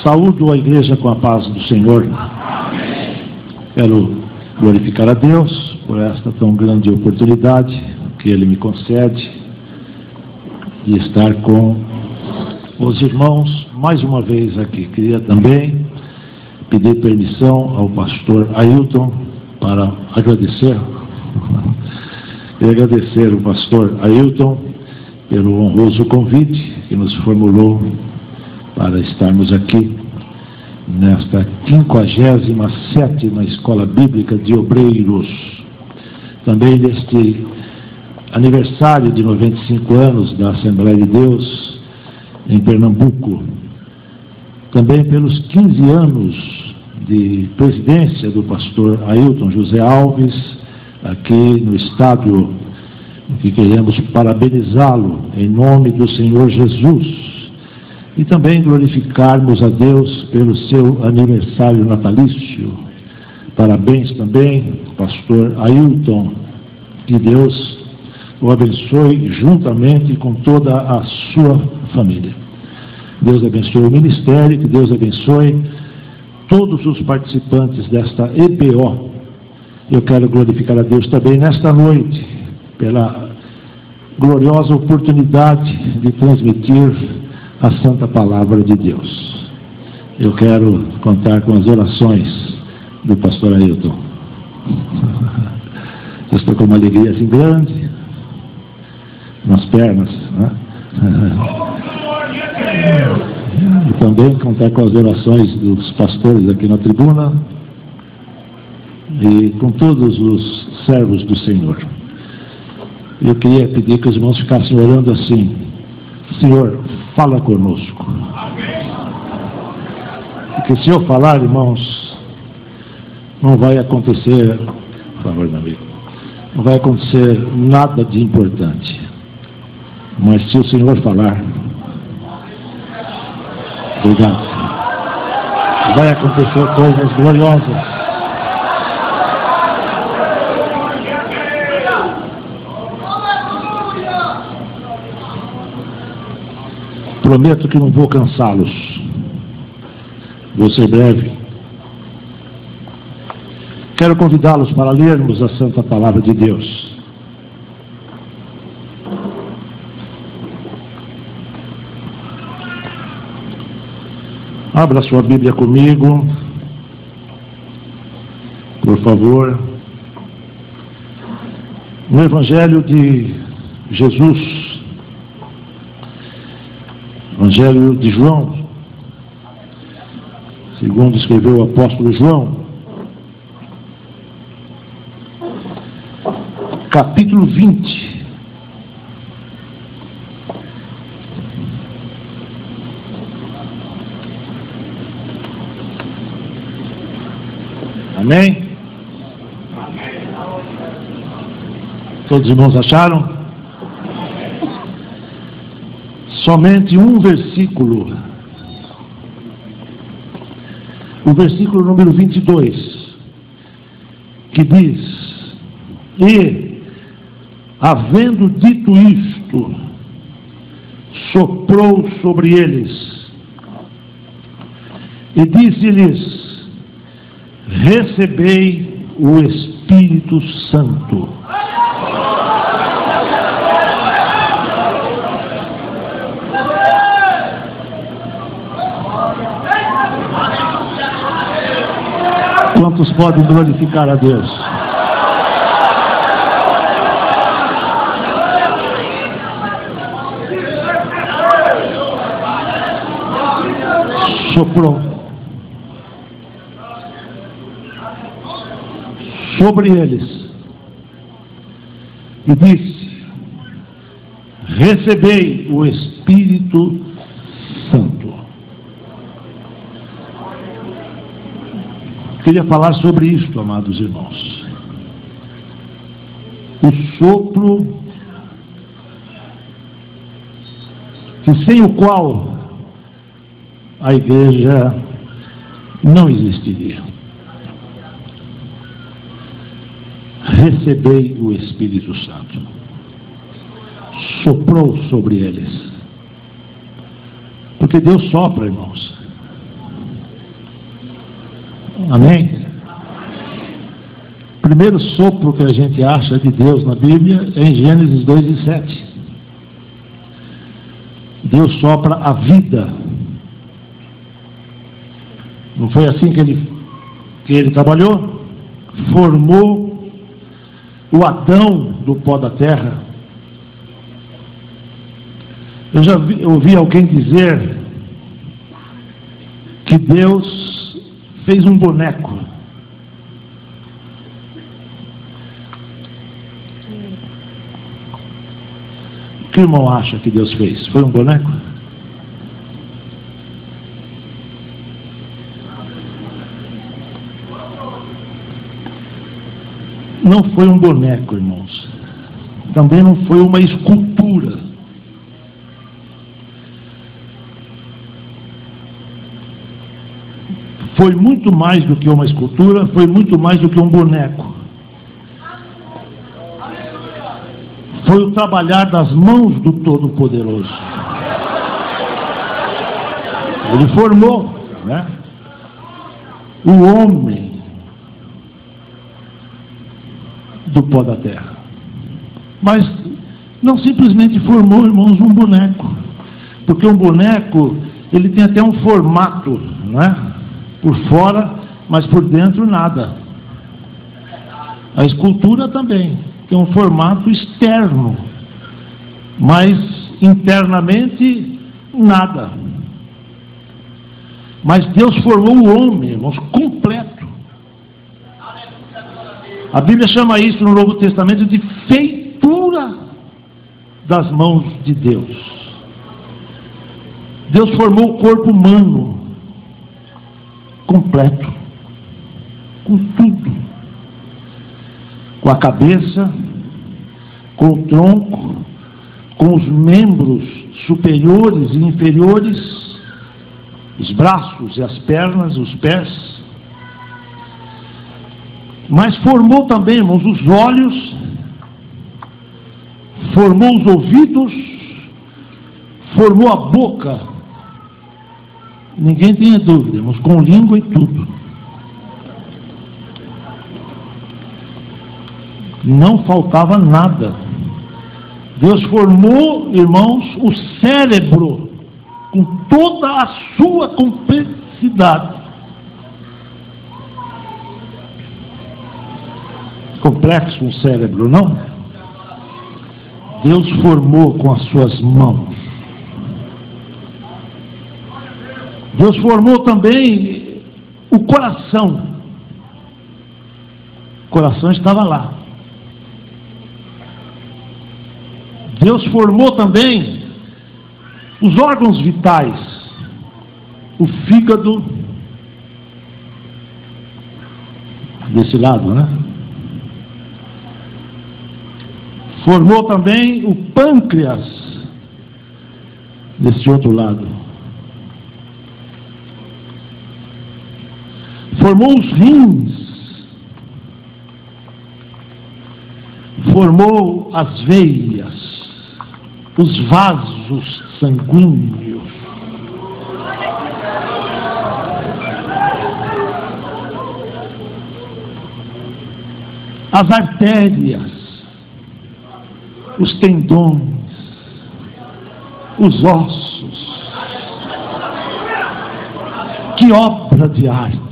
Saúdo a igreja com a paz do Senhor. Quero glorificar a Deus por esta tão grande oportunidade que Ele me concede de estar com os irmãos mais uma vez aqui. Queria também pedir permissão ao pastor Ailton para agradecer. Queria agradecer o pastor Ailton pelo honroso convite que nos formulou para estarmos aqui nesta 57ª Escola Bíblica de Obreiros. Também neste aniversário de 95 anos da Assembleia de Deus em Pernambuco. Também pelos 15 anos de presidência do pastor Ailton José Alves, aqui no estádio, que queremos parabenizá-lo em nome do Senhor Jesus. E também glorificarmos a Deus pelo seu aniversário natalício. Parabéns também, pastor Ailton. Que Deus o abençoe juntamente com toda a sua família. Deus abençoe o ministério, que Deus abençoe todos os participantes desta EBO. Eu quero glorificar a Deus também nesta noite, pela gloriosa oportunidade de transmitir a Santa Palavra de Deus. Eu quero contar com as orações do pastor Ailton. Eu estou com uma alegria assim grande nas pernas, né? E também contar com as orações dos pastores aqui na tribuna e com todos os servos do Senhor. Eu queria pedir que os irmãos ficassem orando assim: Senhor, fala conosco. Porque se eu falar, irmãos, não vai acontecer, por favor, meu amigo, não vai acontecer nada de importante. Mas se o Senhor falar, obrigado, vai acontecer coisas gloriosas. Prometo que não vou cansá-los. Vou ser breve. Quero convidá-los para lermos a Santa Palavra de Deus. Abra sua Bíblia comigo, por favor, no Evangelho de Jesus. Evangelho de João, segundo escreveu o apóstolo João, capítulo 20. Amém? Todos os irmãos acharam? Somente um versículo, o versículo número 22, que diz: E, havendo dito isto, soprou sobre eles, e disse-lhes: Recebei o Espírito Santo. Quantos podem glorificar a Deus? Soprou sobre eles e disse: Recebei o Espírito Santo. Queria falar sobre isto, amados irmãos. O sopro, que sem o qual a igreja não existiria. Recebei o Espírito Santo. Soprou sobre eles. Porque Deus sopra, irmãos. Amém? O primeiro sopro que a gente acha de Deus na Bíblia é em Gênesis 2:7. Deus sopra a vida. Não foi assim que ele trabalhou? Formou o Adão do pó da terra. Eu já ouvi alguém dizer que Deus fez um boneco. O que o irmão acha que Deus fez? Foi um boneco? Não foi um boneco, irmãos. Também não foi uma escultura. Foi muito mais do que uma escultura, foi muito mais do que um boneco. Foi o trabalhar das mãos do Todo-Poderoso. Ele formou, né, o homem do pó da terra. Mas não simplesmente formou, irmãos, um boneco. Porque um boneco, ele tem até um formato, não é? Por fora, mas por dentro nada. A escultura também tem um formato externo, mas internamente nada. Mas Deus formou o homem, irmãos, completo. A Bíblia chama isso no Novo Testamento de feitura das mãos de Deus. Deus formou o corpo humano completo, com tudo, com a cabeça, com o tronco, com os membros superiores e inferiores, os braços e as pernas, os pés. Mas formou também, irmãos, os olhos, formou os ouvidos, formou a boca. Ninguém tenha dúvida, irmãos, com língua e tudo. Não faltava nada. Deus formou, irmãos, o cérebro com toda a sua complexidade. Complexo um cérebro, não? Deus formou com as suas mãos. Deus formou também o coração. O coração estava lá. Deus formou também os órgãos vitais. O fígado, desse lado, né? Formou também o pâncreas, desse outro lado. Formou os rins, formou as veias, os vasos sanguíneos, as artérias, os tendões, os ossos. Que obra de arte!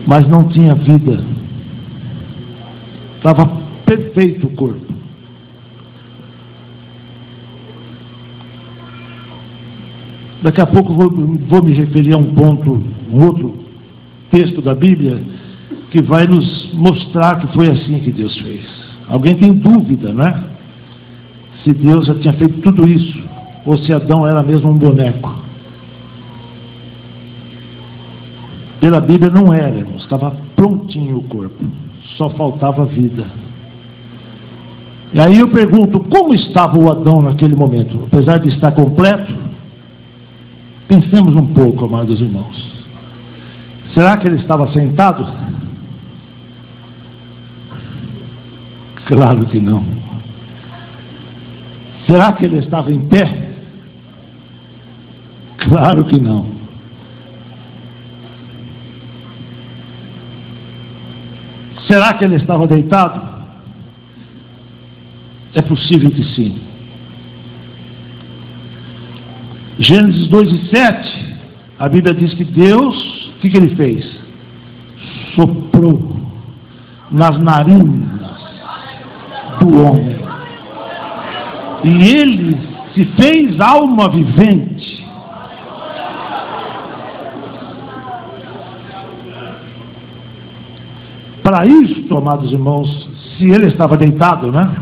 Mas não tinha vida. Estava perfeito o corpo. Daqui a pouco vou me referir a um ponto, um outro texto da Bíblia, que vai nos mostrar que foi assim que Deus fez. Alguém tem dúvida, né? Se Deus já tinha feito tudo isso, ou se Adão era mesmo um boneco. Pela Bíblia não era, irmãos, estava prontinho o corpo, só faltava vida. E aí eu pergunto, como estava o Adão naquele momento? Apesar de estar completo, pensemos um pouco, amados irmãos. Será que ele estava sentado? Claro que não. Será que ele estava em pé? Claro que não. Será que ele estava deitado? É possível que sim. Gênesis 2:7, a Bíblia diz que Deus, o que ele fez? Soprou nas narinas do homem. E ele se fez alma vivente. Para isso, amados irmãos, se ele estava deitado, né?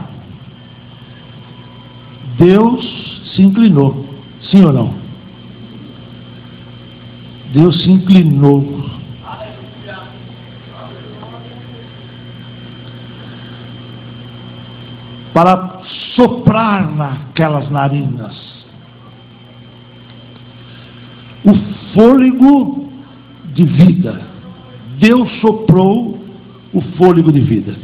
Deus se inclinou, sim ou não? Deus se inclinou. Para soprar naquelas narinas o fôlego de vida. Deus soprou o fôlego de vida.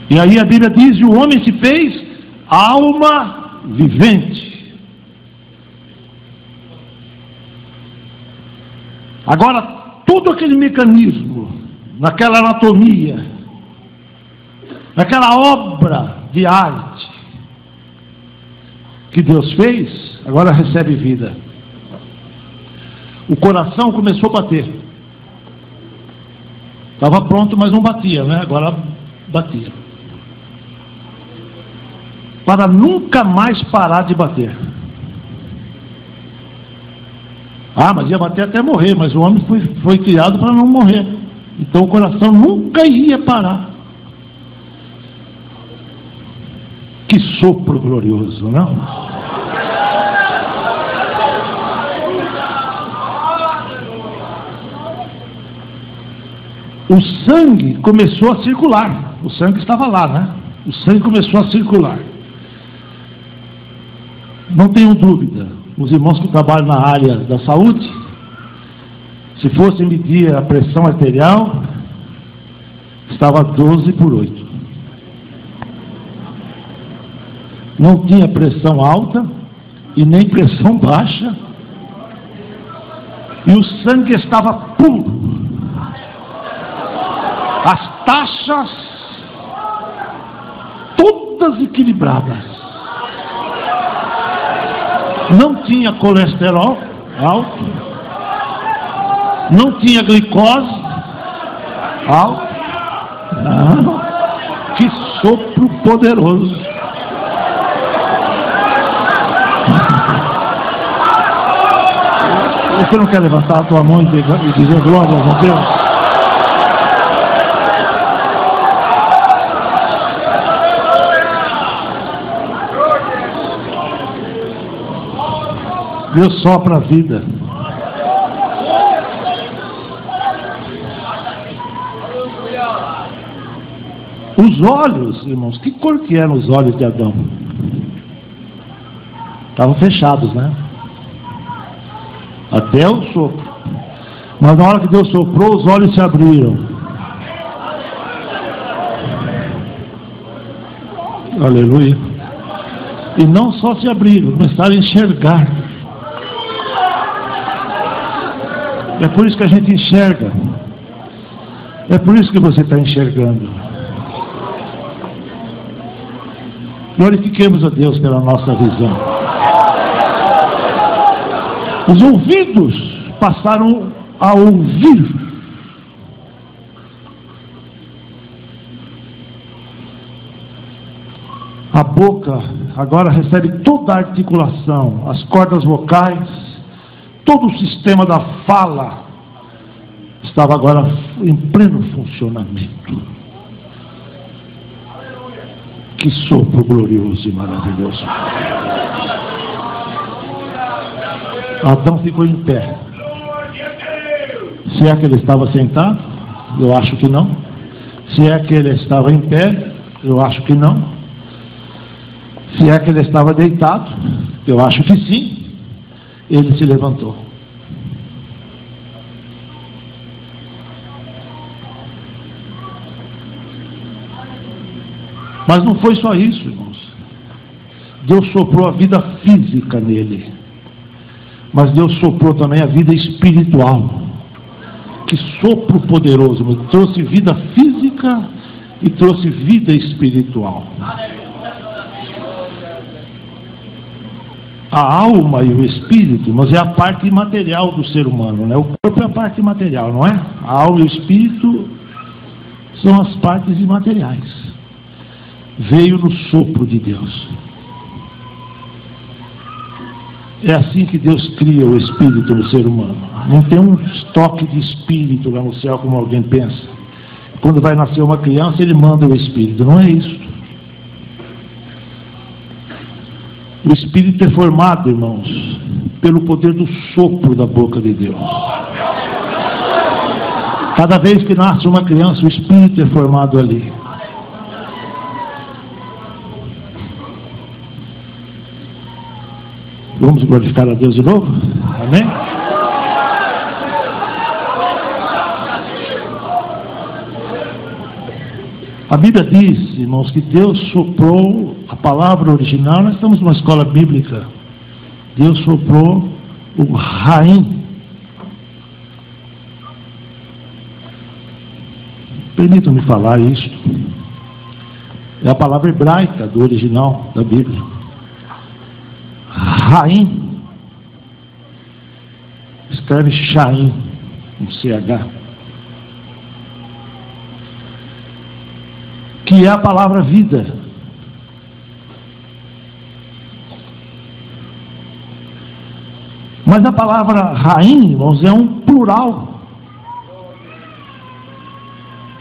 E aí a Bíblia diz: e o homem se fez alma vivente. Agora, todo aquele mecanismo, naquela anatomia, naquela obra de arte que Deus fez, agora recebe vida. O coração começou a bater. Estava pronto, mas não batia, né? Agora batia. Para nunca mais parar de bater. Ah, mas ia bater até morrer, mas o homem foi criado para não morrer. Então o coração nunca ia parar. Que sopro glorioso, não? O sangue começou a circular. O sangue estava lá, né? O sangue começou a circular. Não tenho dúvida, os irmãos que trabalham na área da saúde, se fossem medir a pressão arterial, estava 12/8. Não tinha pressão alta e nem pressão baixa, e o sangue estava puro. As taxas todas equilibradas. Não tinha colesterol alto, não tinha glicose alto. Não. Que sopro poderoso. Você não quer levantar a tua mão e dizer glórias a Deus? Deus sopra a vida. Os olhos, irmãos, que cor que eram os olhos de Adão? Estavam fechados, né? Até o sopro. Mas na hora que Deus soprou, os olhos se abriram. Aleluia. E não só se abriram, começaram a enxergar. É por isso que a gente enxerga. É por isso que você está enxergando. Glorifiquemos a Deus pela nossa visão. Os ouvidos passaram a ouvir. A boca agora recebe toda a articulação, as cordas vocais, todo o sistema da fala estava agora em pleno funcionamento. Que sopro glorioso e maravilhoso. Adão ficou em pé. Se é que ele estava sentado, eu acho que não. Se é que ele estava em pé, eu acho que não. Se é que ele estava deitado, eu acho que sim. ele se levantou. Mas não foi só isso, irmãos. Deus soprou a vida física nele, mas Deus soprou também a vida espiritual. Que sopro poderoso, trouxe vida física e trouxe vida espiritual. A alma e o espírito, mas é a parte imaterial do ser humano, né? O corpo é a parte imaterial, não é? A alma e o espírito são as partes imateriais. Veio no sopro de Deus. É assim que Deus cria o espírito no ser humano. Não tem um estoque de espírito lá no céu como alguém pensa. Quando vai nascer uma criança, ele manda o espírito. Não é isso. O espírito é formado, irmãos, pelo poder do sopro da boca de Deus. Cada vez que nasce uma criança, o espírito é formado ali. Vamos glorificar a Deus de novo? Amém? A Bíblia diz, irmãos, que Deus soprou a palavra original. Nós estamos numa escola bíblica. Deus soprou o Raim. Permitam-me falar isto. É a palavra hebraica do original da Bíblia. Raim. Escreve Shaim, com CH. Que é a palavra vida. Mas a palavra Raim, irmãos, é um plural.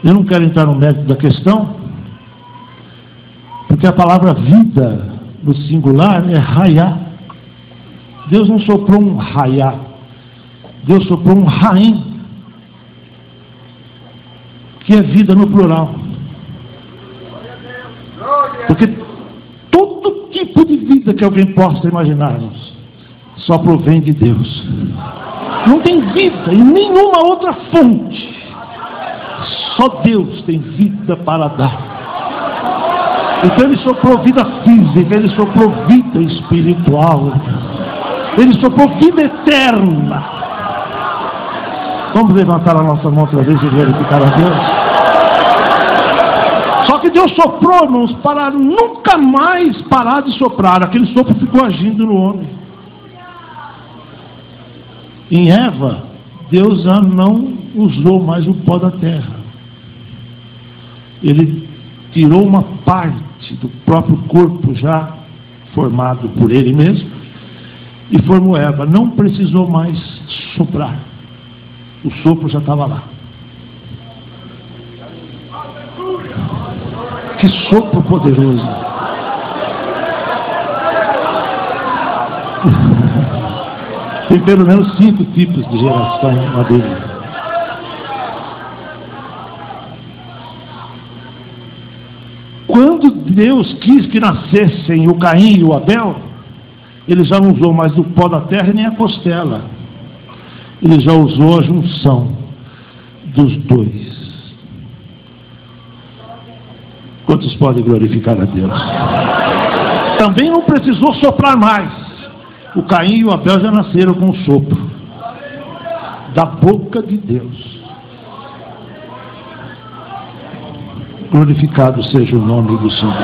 Eu não quero entrar no mérito da questão, porque a palavra vida no singular é Raiá. Deus não soprou um Raiá, Deus soprou um Raim, que é vida no plural. Porque todo tipo de vida que alguém possa imaginar, só provém de Deus. Não tem vida em nenhuma outra fonte. Só Deus tem vida para dar. Então Ele soprou vida física, Ele soprou vida espiritual, Ele soprou vida eterna. Vamos levantar a nossa mão outra vez e glorificar a Deus. Só que Deus soprou, irmãos, para nunca mais parar de soprar. Aquele sopro ficou agindo no homem. Em Eva, Deus já não usou mais o pó da terra. Ele tirou uma parte do próprio corpo já formado por Ele mesmo e formou Eva. Não precisou mais soprar. O sopro já estava lá. Que sopro poderoso. Tem pelo menos 5 tipos de geração na Bíblia. Quando Deus quis que nascessem o Caim e o Abel, Ele já não usou mais o pó da terra nem a costela. Ele já usou a junção dos dois. Quantos podem glorificar a Deus? Também não precisou soprar mais. O Caim e o Abel já nasceram com o sopro da boca de Deus. Glorificado seja o nome do Senhor.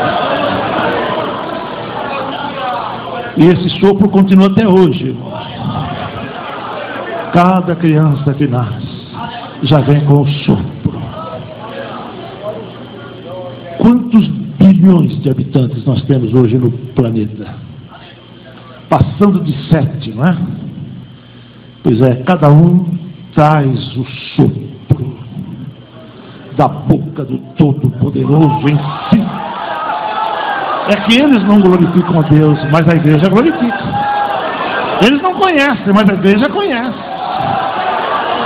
E esse sopro continua até hoje, irmãos. Cada criança que nasce já vem com o sopro. Quantos bilhões de habitantes nós temos hoje no planeta? Passando de 7, não é? Pois é, cada um traz o sopro da boca do Todo-Poderoso em si. É que eles não glorificam a Deus, mas a igreja glorifica. Eles não conhecem, mas a igreja conhece.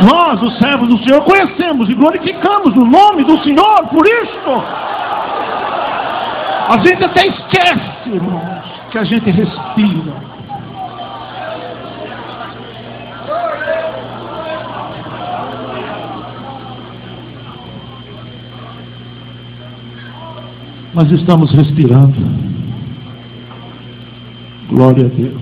Nós, os servos do Senhor, conhecemos e glorificamos o nome do Senhor por isto. A gente até esquece, irmãos, que a gente respira. Mas estamos respirando. Glória a Deus.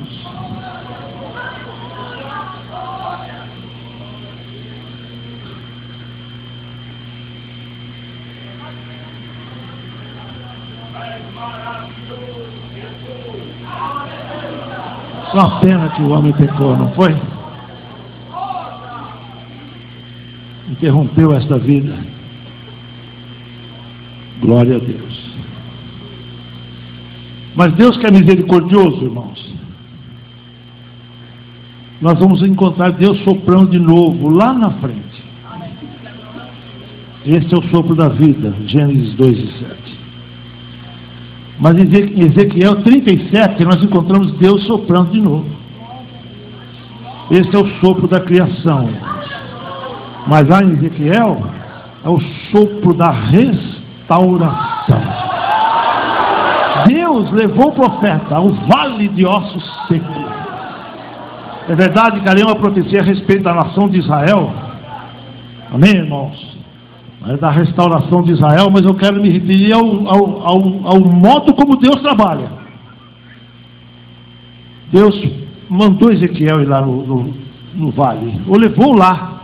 Só uma pena que o homem pecou, não foi? Interrompeu esta vida. Glória a Deus. Mas Deus que é misericordioso, irmãos. Nós vamos encontrar Deus soprando de novo lá na frente. Esse é o sopro da vida, Gênesis 2:7. Mas em Ezequiel 37 nós encontramos Deus soprando de novo. Esse é o sopro da criação. Mas lá em Ezequiel é o sopro da restauração. Deus levou o profeta ao vale de ossos secos. É verdade que ali é uma profecia a respeito da nação de Israel. Amém, irmãos? É da restauração de Israel, mas eu quero me referir ao modo como Deus trabalha. Deus mandou Ezequiel ir lá no vale, o levou lá.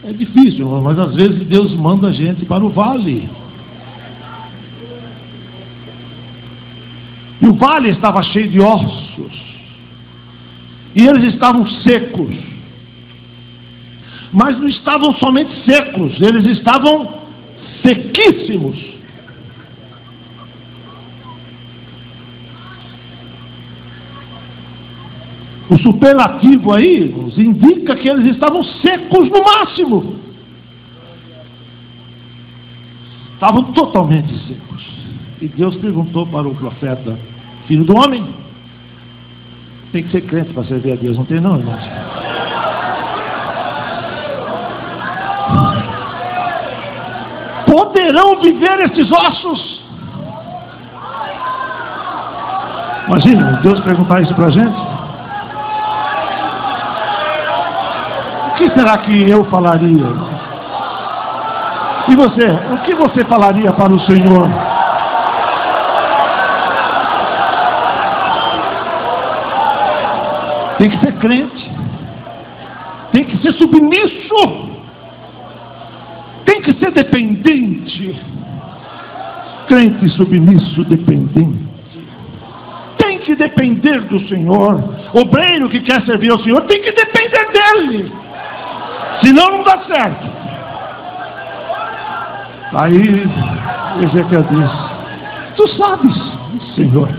É difícil, mas às vezes Deus manda a gente para o vale. E o vale estava cheio de ossos, e eles estavam secos. Mas não estavam somente secos, eles estavam sequíssimos. O superlativo aí nos indica que eles estavam secos no máximo. Estavam totalmente secos. E Deus perguntou para o profeta: filho do homem, tem que ser crente para servir a Deus, não tem não, irmãos? Poderão viver esses ossos? Imagina, Deus perguntar isso para a gente. O que será que eu falaria? E você? O que você falaria para o Senhor? Tem que ser crente. Tem que ser submisso. Tem que ser dependente. Crente submisso, dependente. Tem que depender do Senhor. Obreiro que quer servir ao Senhor tem que depender dele. Senão não dá certo. Aí Ezequiel diz: tu sabes, Senhor.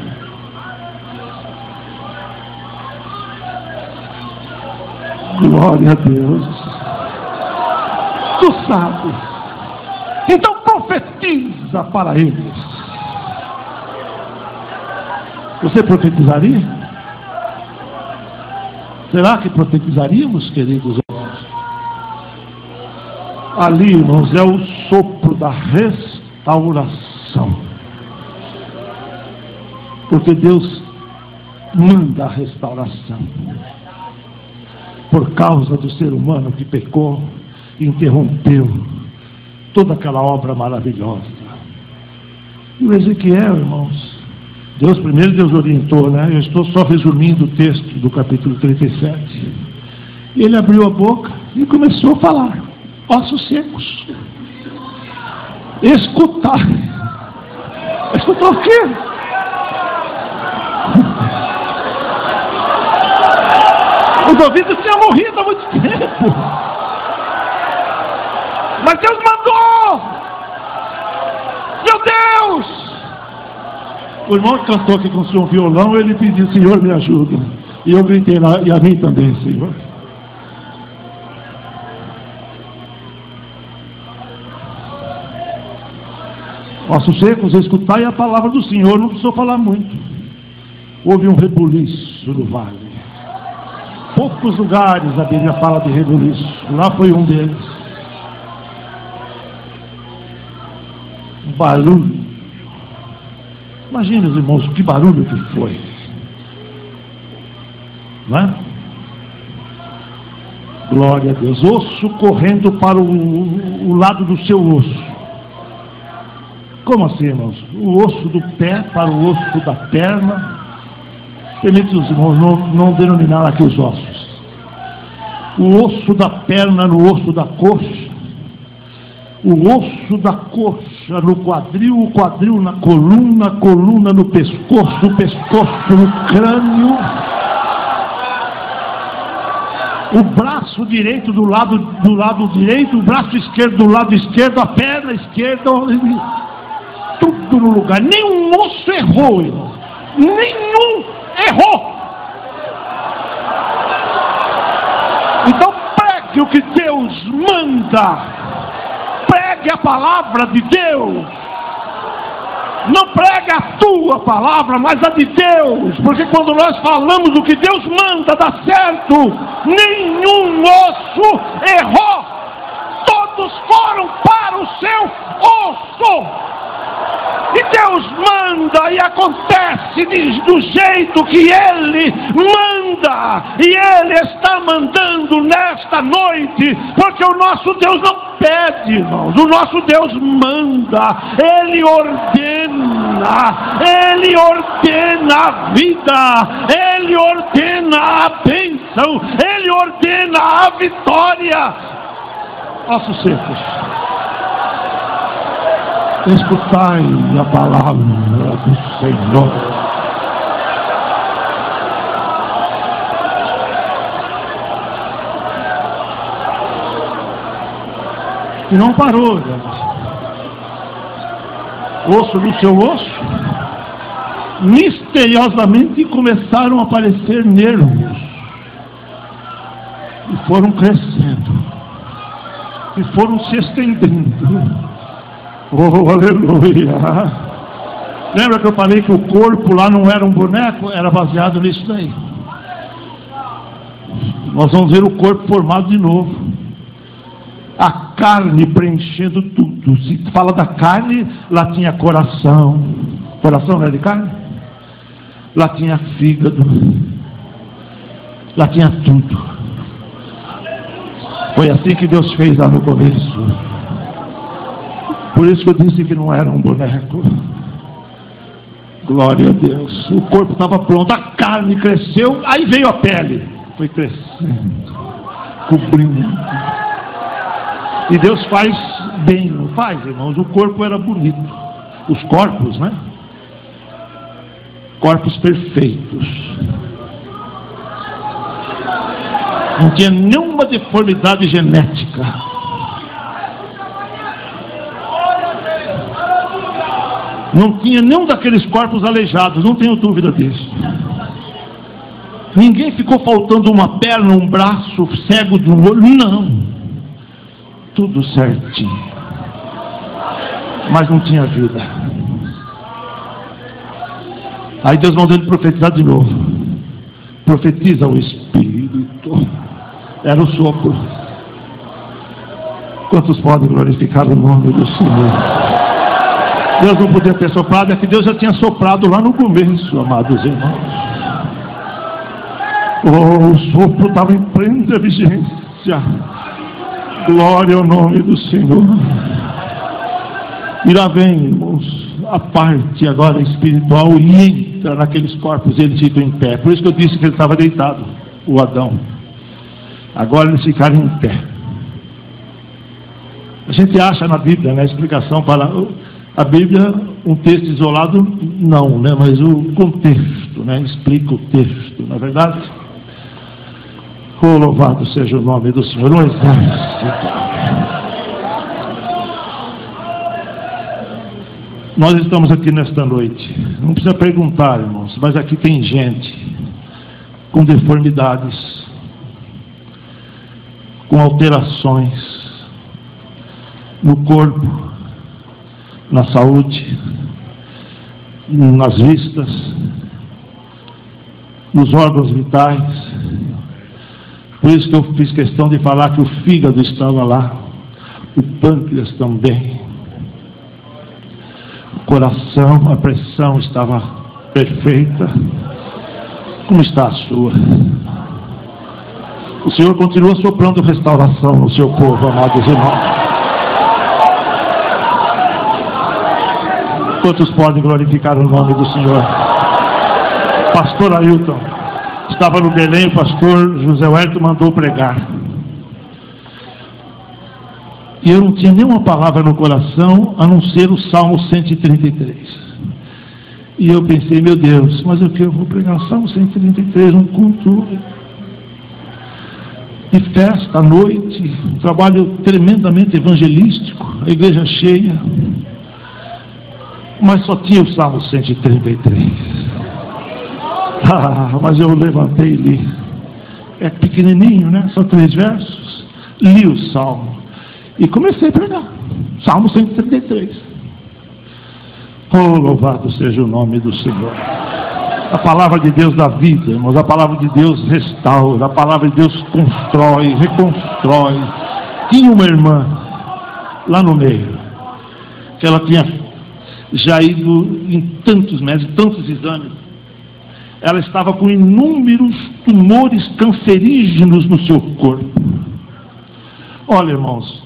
Glória a Deus. Tu sabes. Então profetiza para eles. Você profetizaria? Será que profetizaríamos, queridos irmãos? Ali, irmãos, é o sopro da restauração. Porque Deus manda a restauração. Por causa do ser humano que pecou, interrompeu toda aquela obra maravilhosa. E o Ezequiel, irmãos, Deus orientou, né? Eu estou só resumindo o texto do capítulo 37. Ele abriu a boca e começou a falar: ossos secos. Escutar. Escutar o quê? Os ouvidos tinham morrido há muito tempo. Mas Deus mandou! Meu Deus! O irmão que cantou aqui com o seu violão, ele pediu: Senhor, me ajuda. E eu gritei lá: e a mim também, Senhor. Ossos secos, escutai a palavra do Senhor. Não precisou falar muito. Houve um rebuliço no vale. Poucos lugares a Bíblia fala de rebuliço. Lá foi um deles. Um barulho. Imagina, os irmãos, que barulho que foi. Não é? Glória a Deus. Osso correndo para o lado do seu osso. Como assim, irmãos? O osso do pé para o osso da perna. Permite os irmãos não denominar aqui os ossos. O osso da perna no osso da coxa. O osso da coxa no quadril, o quadril na coluna, a coluna no pescoço, o pescoço no crânio. O braço direito do lado direito, o braço esquerdo do lado esquerdo, a perna esquerda, tudo no lugar. Nenhum osso errou, irmão. Nenhum errou. Então pregue o que Deus manda. Pregue a palavra de Deus. Não pregue a tua palavra, mas a de Deus. Porque quando nós falamos o que Deus manda, dá certo. Nenhum osso errou. Todos foram para o seu osso. E Deus manda e acontece do jeito que Ele manda. E Ele está mandando nesta noite. Porque o nosso Deus não pede, irmãos. O nosso Deus manda. Ele ordena. Ele ordena a vida. Ele ordena a bênção. Ele ordena a vitória. Ossos secos, escutai a palavra do Senhor. E não parou, gente. Osso do seu osso, misteriosamente começaram a aparecer nervos. E foram crescendo. E foram se estendendo. Oh, aleluia! Lembra que eu falei que o corpo lá não era um boneco? Era baseado nisso daí. Nós vamos ver o corpo formado de novo. A carne preenchendo tudo. Se fala da carne, lá tinha coração. Coração não é de carne? Lá tinha fígado. Lá tinha tudo. Foi assim que Deus fez lá no começo. Por isso que eu disse que não era um boneco. Glória a Deus. O corpo estava pronto, a carne cresceu, aí veio a pele. Foi crescendo, cobrindo. E Deus faz bem, não faz, irmãos? O corpo era bonito. Os corpos, né? Corpos perfeitos. Não tinha nenhuma deformidade genética. Não tinha nenhum daqueles corpos aleijados, não tenho dúvida disso. Ninguém ficou faltando uma perna, um braço, cego de um olho, não. Tudo certinho. Mas não tinha vida. Aí Deus mandou ele profetizar de novo. Profetiza o Espírito. Era o sopro. Quantos podem glorificar o nome do Senhor? Deus não podia ter soprado, é que Deus já tinha soprado lá no começo, amados irmãos. Oh, o sopro estava em plena vigência. Glória ao nome do Senhor. E lá vem, irmãos, a parte agora espiritual e entra naqueles corpos e eles ficam em pé. Por isso que eu disse que ele estava deitado, o Adão. Agora eles ficaram em pé. A gente acha na Bíblia, né, a explicação para a Bíblia, um texto isolado, não, né, mas o contexto, né, explica o texto, não é verdade? Oh, louvado seja o nome do Senhor, um exército. Nós estamos aqui nesta noite, não precisa perguntar, irmãos, mas aqui tem gente com deformidades, com alterações no corpo, na saúde, nas vistas, nos órgãos vitais. Por isso que eu fiz questão de falar que o fígado estava lá, o pâncreas também, o coração, a pressão estava perfeita. Como está a sua? O Senhor continua soprando restauração no seu povo, amados irmãos. Quantos podem glorificar o nome do Senhor? Pastor Ailton estava no Belém, o pastor José Huerto mandou pregar. E eu não tinha nenhuma palavra no coração, a não ser o Salmo 133. E eu pensei, meu Deus, mas o que eu vou pregar? Salmo 133, um culto de festa à noite, um trabalho tremendamente evangelístico, a igreja cheia. Mas só tinha o Salmo 133. Mas eu levantei e li. É pequenininho, né? Só 3 versos. Li o Salmo e comecei a pregar. Salmo 133. Oh, louvado seja o nome do Senhor. A palavra de Deus dá vida, irmãos. A palavra de Deus restaura. A palavra de Deus constrói, reconstrói. Tinha uma irmã lá no meio, que ela tinha já ido em tantos médicos, tantos exames. Ela estava com inúmeros tumores cancerígenos no seu corpo. Olha, irmãos,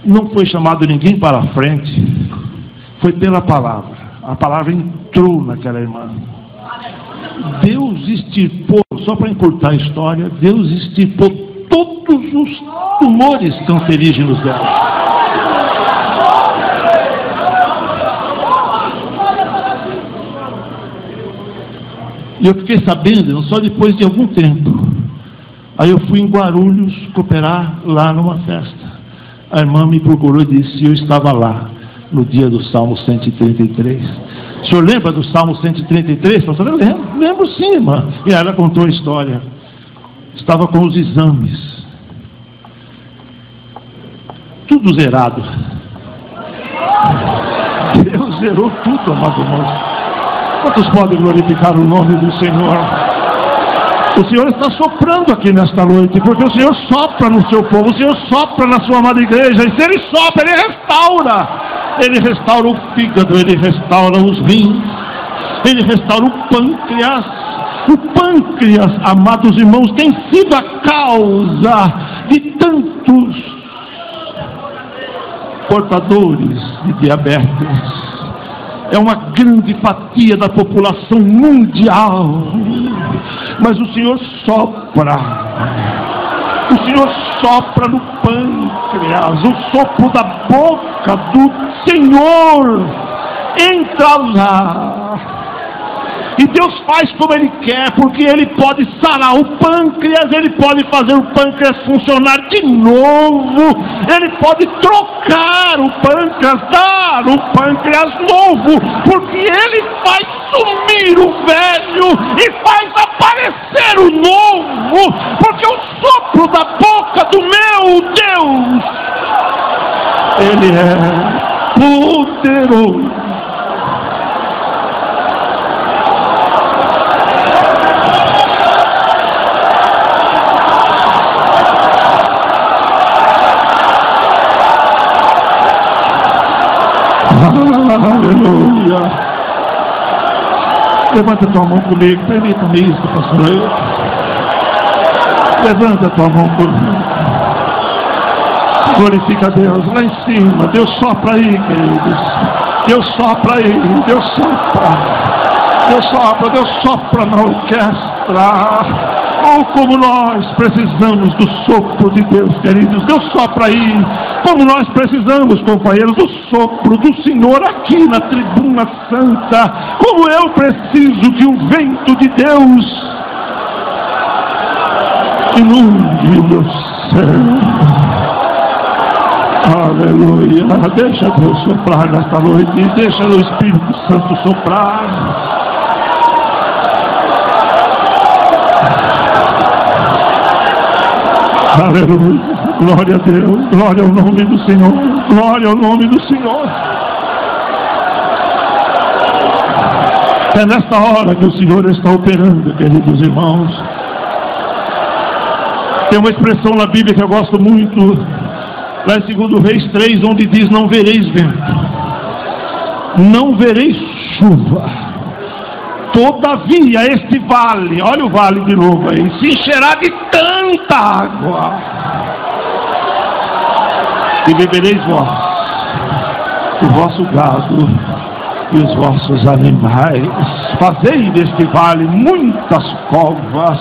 não foi chamado ninguém para a frente, foi pela palavra. A palavra entrou naquela irmã. Deus extirpou, só para encurtar a história, Deus extirpou todos os tumores cancerígenos dela. E eu fiquei sabendo, só depois de algum tempo. Aí eu fui em Guarulhos cooperar lá numa festa. A irmã me procurou e disse, eu estava lá no dia do Salmo 133. O senhor lembra do Salmo 133? Pastor, eu lembro sim, irmã. E ela contou a história. Estava com os exames. Tudo zerado. Deus zerou tudo, amado irmão. Quantos podem glorificar o nome do Senhor? O Senhor está soprando aqui nesta noite, porque o Senhor sopra no seu povo, o Senhor sopra na sua amada igreja, e se Ele sopra, Ele restaura. Ele restaura o fígado, Ele restaura os rins, Ele restaura o pâncreas. O pâncreas, amados irmãos, tem sido a causa de tantos portadores de diabetes. É uma grande fatia da população mundial. Mas o Senhor sopra. O Senhor sopra no pâncreas. O sopro da boca do Senhor entra lá. E Deus faz como Ele quer, porque Ele pode sarar o pâncreas, Ele pode fazer o pâncreas funcionar de novo, Ele pode trocar o pâncreas, dar o pâncreas novo, porque Ele faz sumir o velho e faz aparecer o novo, porque o sopro da boca do meu Deus, Ele é poderoso. Aleluia. Levanta tua mão comigo. Permita-me isso, pastor. Levanta tua mão comigo. Glorifica a Deus lá em cima. Deus sopra aí, queridos. Deus sopra aí. Deus sopra. Deus sopra. Deus sopra na orquestra. Oh, como nós precisamos do sopro de Deus, queridos. Deus sopra aí. Como nós precisamos, companheiros, do sopro do Senhor aqui na tribuna santa. Como eu preciso de um vento de Deus. Inunde o meu céu. Aleluia. Deixa Deus soprar nesta noite. Deixa o Espírito Santo soprar. Aleluia. Glória a Deus. Glória ao nome do Senhor. Glória ao nome do Senhor. É nesta hora que o Senhor está operando, queridos irmãos. Tem uma expressão na Bíblia que eu gosto muito, lá em 2 Reis 3, onde diz: não vereis vento, não vereis chuva, todavia este vale, olha o vale de novo aí, se encherá de tanta água, e bebereis vós, o vosso gado e os vossos animais. Fazei deste vale muitas covas.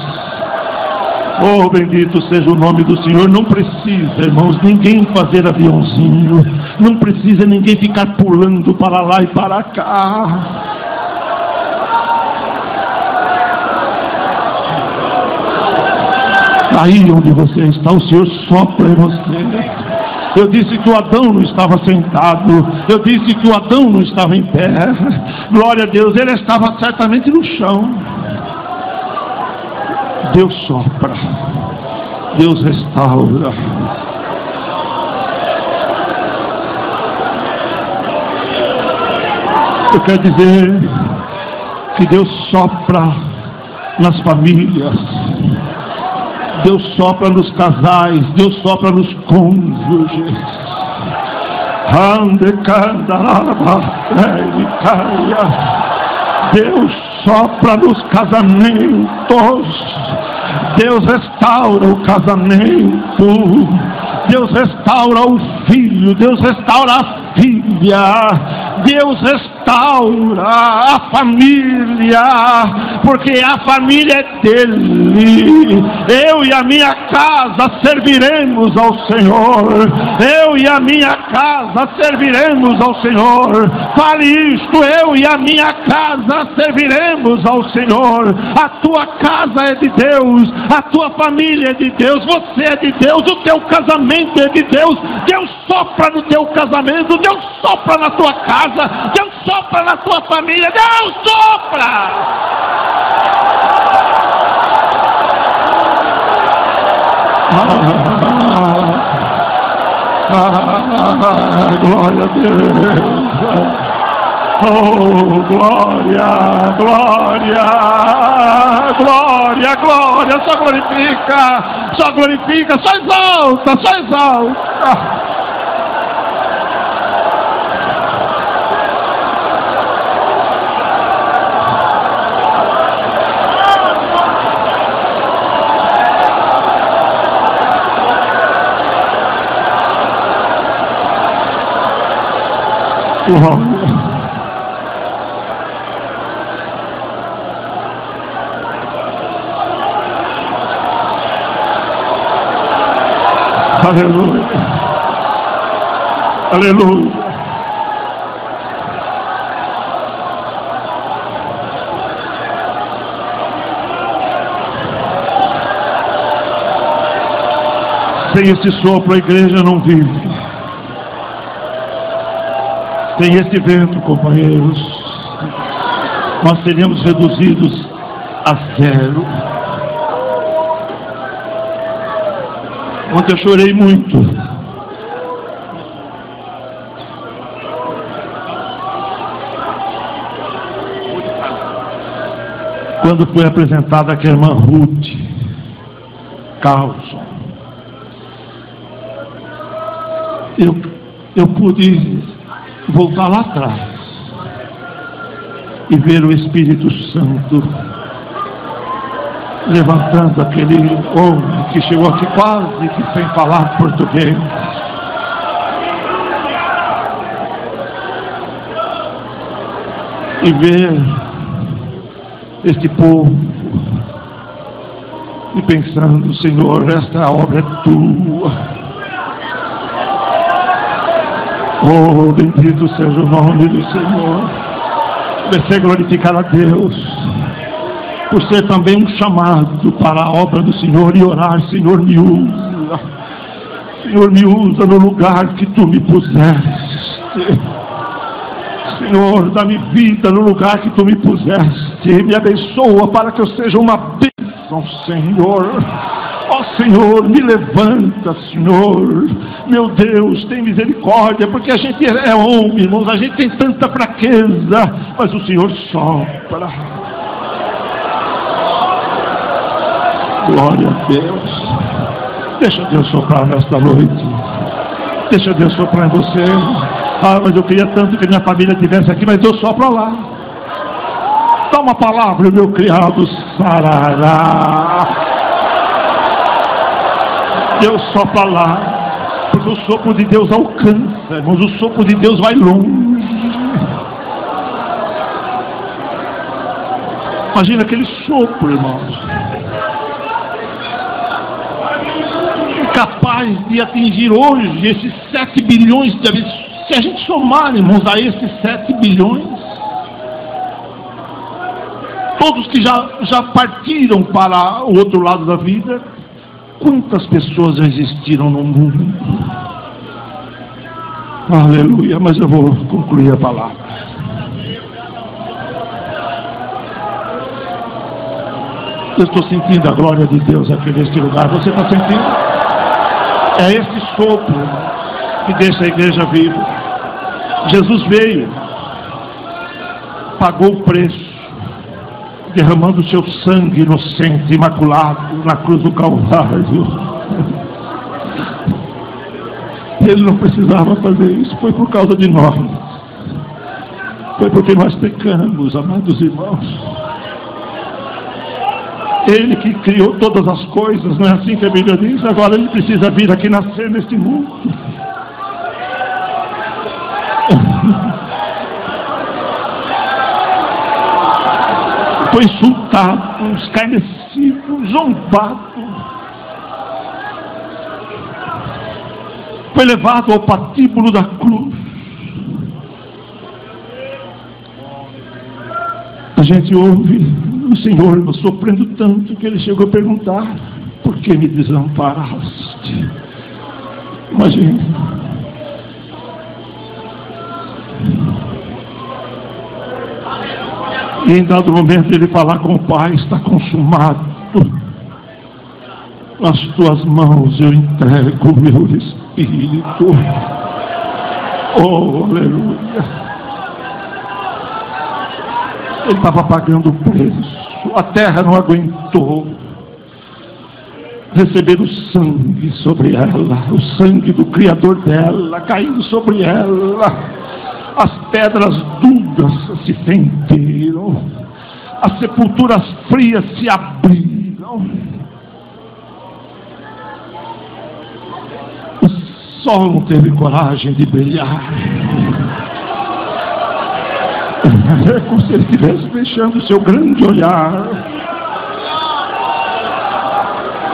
Oh, bendito seja o nome do Senhor. Não precisa, irmãos, ninguém fazer aviãozinho. Não precisa ninguém ficar pulando para lá e para cá. Aí onde você está, o Senhor sopra em você. Eu disse que o Adão não estava sentado. Eu disse que o Adão não estava em pé. Glória a Deus, ele estava certamente no chão. Deus sopra. Deus restaura. Eu quero dizer que Deus sopra nas famílias. Deus sopra nos casais, Deus sopra nos cônjuges. Deus sopra nos casamentos. Deus restaura o casamento. Deus restaura o filho. Deus restaura a filha. Deus restaura a família, porque a família é dele. Eu e a minha casa serviremos ao Senhor. Eu e a minha casa serviremos ao Senhor. Fale isto: eu e a minha casa serviremos ao Senhor. A tua casa é de Deus, a tua família é de Deus, você é de Deus, o teu casamento é de Deus. Deus sopra no teu casamento, Deus sopra na tua casa, Deus sopra na tua família, Deus sopra! Glória a Deus! Oh, glória, glória, glória, glória! Só glorifica, só exalta, só exalta! Glória. Aleluia. Aleluia. Sem esse sopro a igreja não vive. Sem esse vento, companheiros, nós seríamos reduzidos a zero. Ontem eu chorei muito. Quando foi apresentada aquela irmã Ruth Carlson, eu pude voltar lá atrás e ver o Espírito Santo levantando aquele homem que chegou aqui quase que sem falar português. E ver este povo e pensando: Senhor, esta obra é tua. Oh, bendito seja o nome do Senhor. Deve ser glorificar a Deus por ser também um chamado para a obra do Senhor e orar: Senhor, me usa. Senhor, me usa no lugar que tu me puseste. Senhor, dá-me vida no lugar que tu me puseste. Me abençoa para que eu seja uma bênção, Senhor. Ó Senhor, me levanta, Senhor. Meu Deus, tem misericórdia, porque a gente é homem, irmãos, a gente tem tanta fraqueza, mas o Senhor sopra. Glória a Deus. Deixa Deus soprar nesta noite. Deixa Deus soprar em você. Ah, mas eu queria tanto que minha família estivesse aqui, mas Deus sopra lá. Dá uma palavra, meu criado, sarará. Deus sopra lá, porque o sopro de Deus alcança. irmãos, o sopro de Deus vai longe. Imagina aquele sopro, irmãos, capaz de atingir hoje esses 7 bilhões de habitantes. Se a gente somar, irmãos, a esses 7 bilhões, todos que já partiram para o outro lado da vida, quantas pessoas já existiram no mundo? Aleluia, mas eu vou concluir a palavra. Eu estou sentindo a glória de Deus aqui neste lugar. Você está sentindo? É esse sopro que deixa a igreja viva. Jesus veio, pagou o preço, derramando o seu sangue inocente, imaculado, na cruz do Calvário. Ele não precisava fazer isso, foi por causa de nós. Foi porque nós pecamos, amados irmãos. Ele que criou todas as coisas, não é assim que a Bíblia diz? Agora ele precisa vir aqui nascer neste mundo. Foi insultado, escarnecido, zombado. Foi levado ao patíbulo da cruz. A gente ouve o Senhor nos sofrendo tanto que ele chegou a perguntar: por que me desamparaste? Imagine. E em dado momento ele falar com o Pai: está consumado, nas tuas mãos eu entrego o meu espírito. Oh, aleluia. Ele estava pagando o preço. A terra não aguentou receber o sangue sobre ela, o sangue do Criador dela caindo sobre ela. As pedras duras se fenderam, as sepulturas frias se abriram, o sol não teve coragem de brilhar. É como se ele estivesse deixando o seu grande olhar,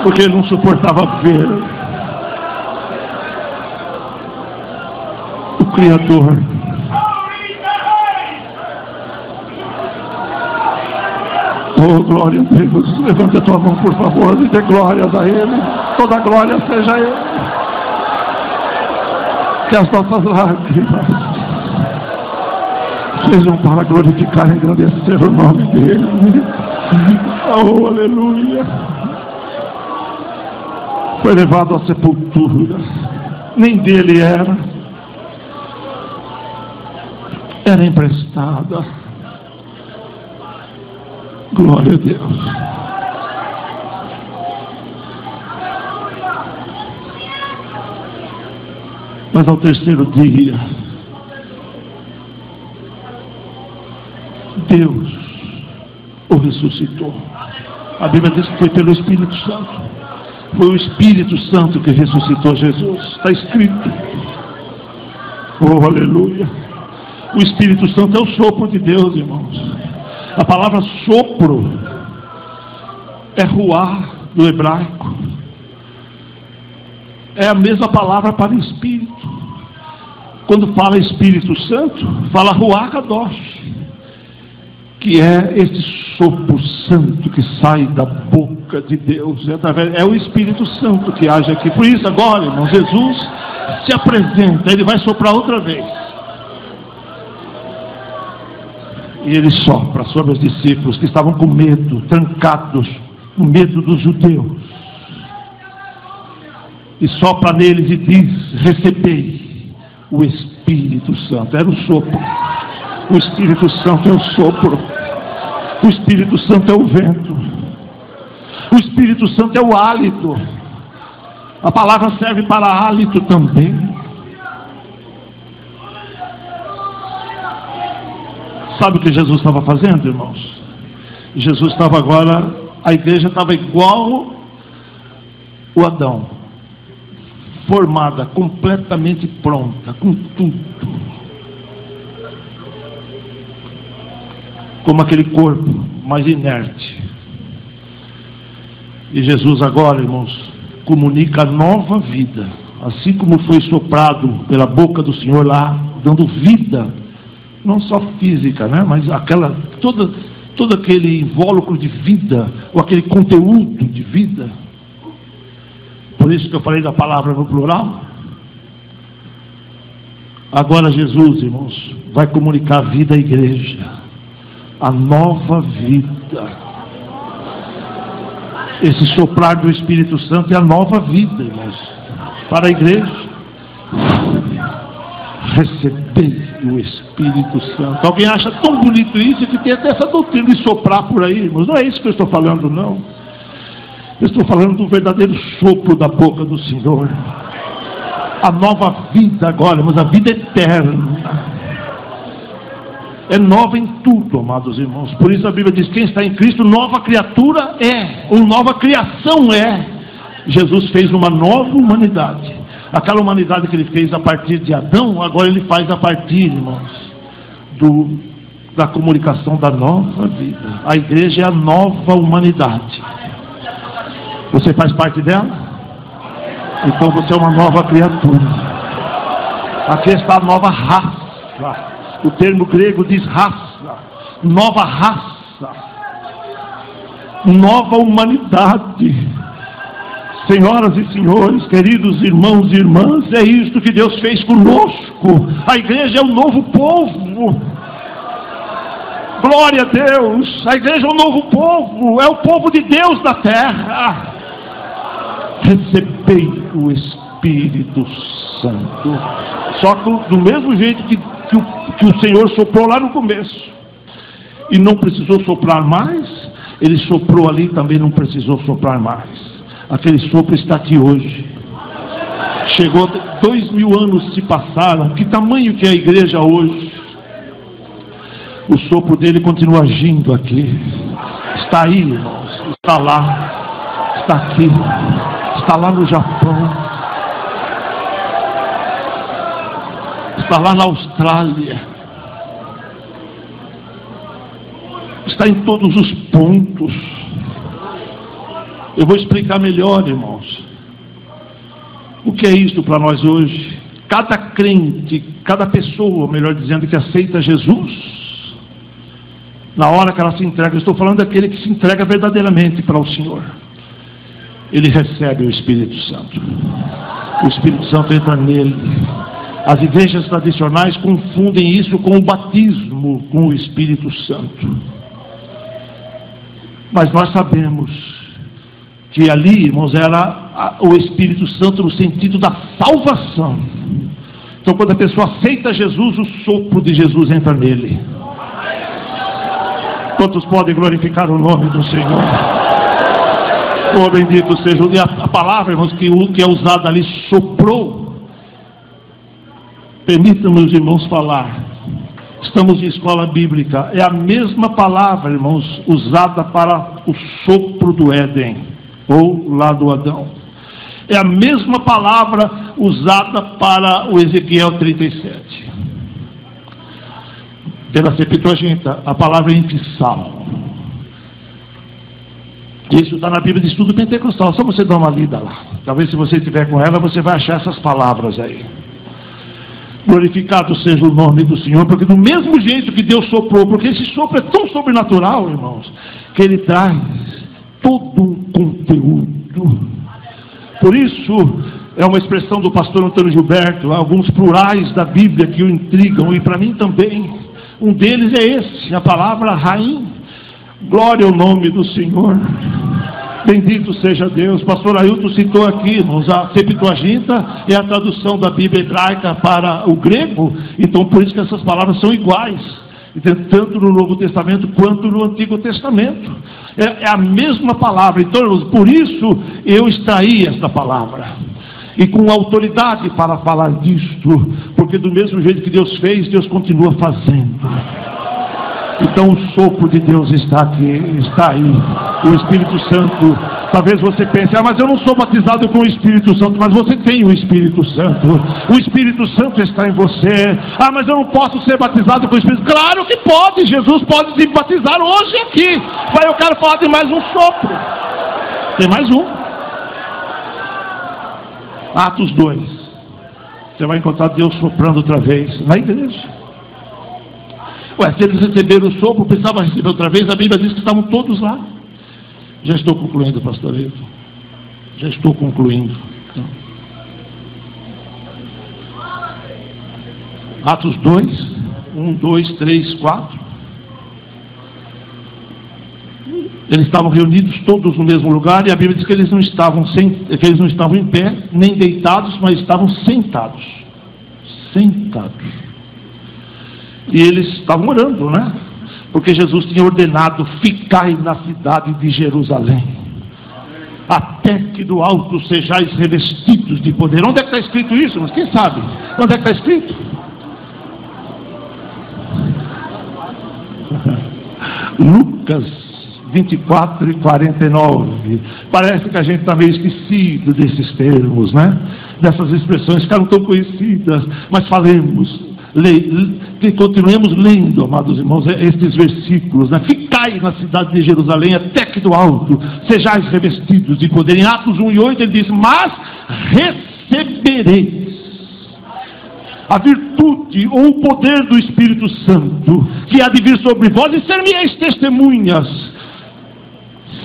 porque ele não suportava ver o Criador. Oh, glória a Deus. Levanta a tua mão, por favor, e dê glórias a Ele. Toda glória seja a Ele. Que as nossas lágrimas sejam para glorificar e engrandecer o nome dEle. Oh, aleluia. Foi levado à sepultura. Nem dele era emprestada. Glória a Deus. Mas ao terceiro dia, Deus o ressuscitou. A Bíblia diz que foi pelo Espírito Santo. Foi o Espírito Santo que ressuscitou Jesus. Está escrito. Oh, aleluia. O Espírito Santo é o sopro de Deus, irmãos. A palavra sopro é ruá do hebraico. É a mesma palavra para Espírito. Quando fala Espírito Santo, fala ruá kadosh, que é esse sopro santo que sai da boca de Deus. É o Espírito Santo que age aqui. Por isso agora, irmão, Jesus se apresenta. Ele vai soprar outra vez. E ele sopra sobre os discípulos que estavam com medo, trancados, com medo dos judeus. E sopra neles e diz: recebei o Espírito Santo. Era o sopro. O Espírito Santo é o sopro. O Espírito Santo é o vento. O Espírito Santo é o hálito. A palavra serve para hálito também. Sabe o que Jesus estava fazendo, irmãos? Jesus estava agora, a igreja estava igual o Adão, formada, completamente pronta, com tudo. Como aquele corpo mais inerte. E Jesus agora, irmãos, comunica a nova vida, assim como foi soprado pela boca do Senhor lá, dando vida, não só física, né? Mas todo aquele invólucro de vida, ou aquele conteúdo de vida. Por isso que eu falei da palavra no plural. Agora Jesus, irmãos, vai comunicar a vida à igreja, a nova vida. Esse soprar do Espírito Santo é a nova vida, irmãos, para a igreja. Recebei o Espírito Santo. Alguém acha tão bonito isso que tem até essa doutrina de soprar por aí, irmãos? Não é isso que eu estou falando, não. Eu estou falando do verdadeiro sopro da boca do Senhor. A nova vida agora, irmãos, a vida eterna. É nova em tudo, amados irmãos. Por isso a Bíblia diz: quem está em Cristo, nova criatura é, ou nova criação é. Jesus fez uma nova humanidade. Aquela humanidade que ele fez a partir de Adão, agora ele faz a partir, irmãos, da comunicação da nova vida. A igreja é a nova humanidade. Você faz parte dela? Então você é uma nova criatura. Aqui está a nova raça. O termo grego diz raça, nova raça, nova humanidade. Senhoras e senhores, queridos irmãos e irmãs, é isto que Deus fez conosco. A igreja é o novo povo. Glória a Deus. A igreja é o novo povo, é o povo de Deus na terra. Recebei o Espírito Santo. Só que do mesmo jeito que o Senhor soprou lá no começo e não precisou soprar mais, Ele soprou ali, também não precisou soprar mais. Aquele sopro está aqui hoje. Chegou, 2000 anos se passaram. Que tamanho que é a igreja hoje? O sopro dele continua agindo aqui. Está aí, irmãos. Está lá. Está aqui. Está lá no Japão. Está lá na Austrália. Está em todos os pontos. Eu vou explicar melhor, irmãos. O que é isto para nós hoje? Cada crente, cada pessoa, melhor dizendo, que aceita Jesus, na hora que ela se entrega, eu estou falando daquele que se entrega verdadeiramente para o Senhor, ele recebe o Espírito Santo. O Espírito Santo entra nele. As igrejas tradicionais confundem isso com o batismo com o Espírito Santo. Mas nós sabemos que ali, irmãos, era o Espírito Santo no sentido da salvação. Então, quando a pessoa aceita Jesus, o sopro de Jesus entra nele. Quantos podem glorificar o nome do Senhor? Oh, bendito seja a palavra, irmãos, que é usada ali, soprou. Permitam-me, irmãos, falar. Estamos em escola bíblica. É a mesma palavra, irmãos, usada para o sopro do Éden, ou lá do Adão. É a mesma palavra usada para o Ezequiel 37. Pela Septuaginta, a palavra infissal. Isso está na Bíblia de Estudo Pentecostal. Só você dar uma lida lá. Talvez se você estiver com ela, você vai achar essas palavras aí. Glorificado seja o nome do Senhor, porque do mesmo jeito que Deus soprou, porque esse sopro é tão sobrenatural, irmãos, que ele traz todo um conteúdo. Por isso, é uma expressão do pastor Antônio Gilberto, alguns plurais da Bíblia que o intrigam, e para mim também. Um deles é esse, a palavra rainha. Glória ao nome do Senhor. Bendito seja Deus. Pastor Ailton citou aqui, irmãos, a Septuaginta é a tradução da Bíblia hebraica para o grego. Então, por isso que essas palavras são iguais, tanto no Novo Testamento quanto no Antigo Testamento. É a mesma palavra. Então, irmãos, por isso eu extraí esta palavra, e com autoridade para falar disto, porque do mesmo jeito que Deus fez, Deus continua fazendo. Então o sopro de Deus está aqui, está aí. O Espírito Santo Talvez você pense, mas eu não sou batizado com o Espírito Santo. Mas você tem o Espírito Santo. O Espírito Santo está em você. Mas eu não posso ser batizado com o Espírito. Claro que pode. Jesus pode te batizar hoje aqui. Mas eu quero falar de mais um sopro. Tem mais um. Atos 2. Você vai encontrar Deus soprando outra vez na igreja. Se eles receberam o sopro, precisavam receber outra vez. A Bíblia diz que estavam todos lá. Já estou concluindo, pastor Evo. Já estou concluindo. Então, Atos 2, 1, 2, 3, 4. Eles estavam reunidos todos no mesmo lugar, e a Bíblia diz que eles não estavam em pé, nem deitados, mas estavam sentados. Sentados. E eles estavam orando, né? Porque Jesus tinha ordenado: ficai na cidade de Jerusalém, até que do alto sejais revestidos de poder. Onde é que está escrito isso? Mas quem sabe? Onde é que está escrito? Lucas 24 e 49. Parece que a gente está meio esquecido desses termos, né? Dessas expressões ficaram tão conhecidas. Mas falemos, continuemos lendo, amados irmãos, estes versículos, né? Ficai na cidade de Jerusalém até que do alto sejais revestidos de poder. Em Atos 1 e 8 ele diz: mas recebereis a virtude ou o poder do Espírito Santo, que há de vir sobre vós, e ser-me-eis testemunhas.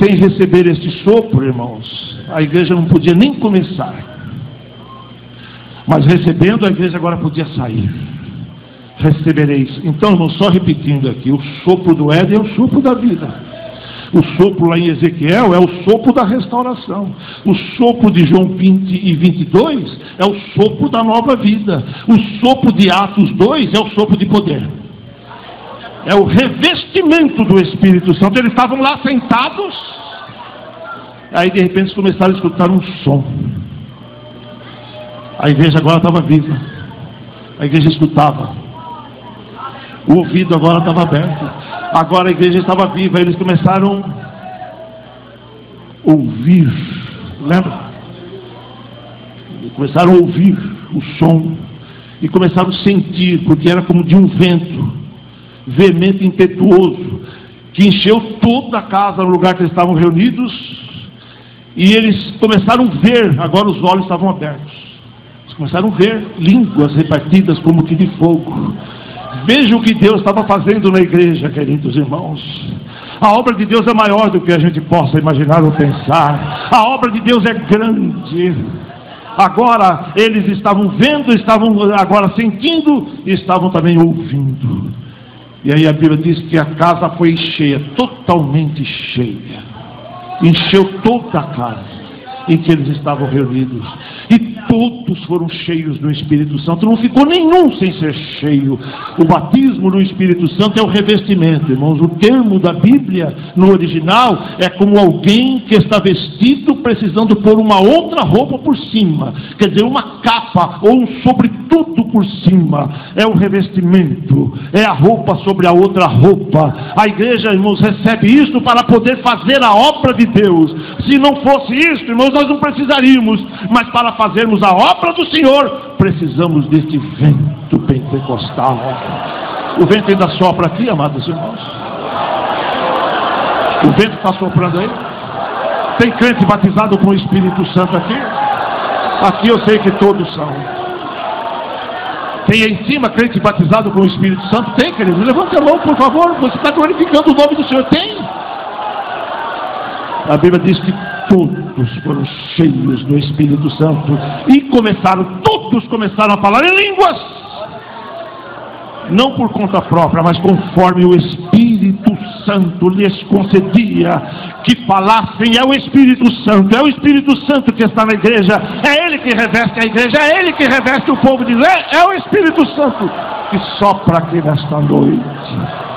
Sem receber este sopro, irmãos, a igreja não podia nem começar. Mas recebendo, a igreja agora podia sair. Recebereis. Então, irmãos, só repetindo aqui: o sopro do Éden é o sopro da vida. O sopro lá em Ezequiel é o sopro da restauração. O sopro de João 20 e 22 é o sopro da nova vida. O sopro de Atos 2 é o sopro de poder. É o revestimento do Espírito Santo. Eles estavam lá sentados. Aí de repente começaram a escutar um som. A igreja agora estava viva. A igreja escutava. O ouvido agora estava aberto. Agora a igreja estava viva. Eles começaram a ouvir. Lembra? Começaram a ouvir o som. E começaram a sentir, porque era como de um vento veemente, impetuoso, que encheu toda a casa no lugar que eles estavam reunidos. E eles começaram a ver. Agora os olhos estavam abertos. Eles começaram a ver línguas repartidas como que de fogo. Veja o que Deus estava fazendo na igreja, queridos irmãos. A obra de Deus é maior do que a gente possa imaginar ou pensar. A obra de Deus é grande. Agora eles estavam vendo, estavam agora sentindo, e estavam também ouvindo. E aí a Bíblia diz que a casa foi cheia, totalmente cheia. Encheu toda a casa em que eles estavam reunidos. E todos foram cheios do Espírito Santo. Não ficou nenhum sem ser cheio. O batismo no Espírito Santo é o revestimento, irmãos. O termo da Bíblia no original é como alguém que está vestido precisando pôr uma outra roupa por cima. Quer dizer, uma capa ou um sobretudo por cima. É o revestimento. É a roupa sobre a outra roupa. A igreja, irmãos, recebe isso para poder fazer a obra de Deus. Se não fosse isso, irmãos, nós não precisaríamos. Mas para fazermos a obra do Senhor, precisamos deste vento pentecostal. O vento ainda sopra aqui, amados irmãos. O vento está soprando aí. Tem crente batizado com o Espírito Santo aqui? Aqui eu sei que todos são. Tem aí em cima crente batizado com o Espírito Santo? Tem, querido? Levante a mão, por favor. Você está glorificando o nome do Senhor. Tem? A Bíblia diz que todos foram cheios do Espírito Santo e todos começaram a falar em línguas, não por conta própria, mas conforme o Espírito Santo lhes concedia que falassem. É o Espírito Santo que está na igreja, é Ele que reveste a igreja, é Ele que reveste o povo de Deus, é o Espírito Santo que sopra aqui nesta noite.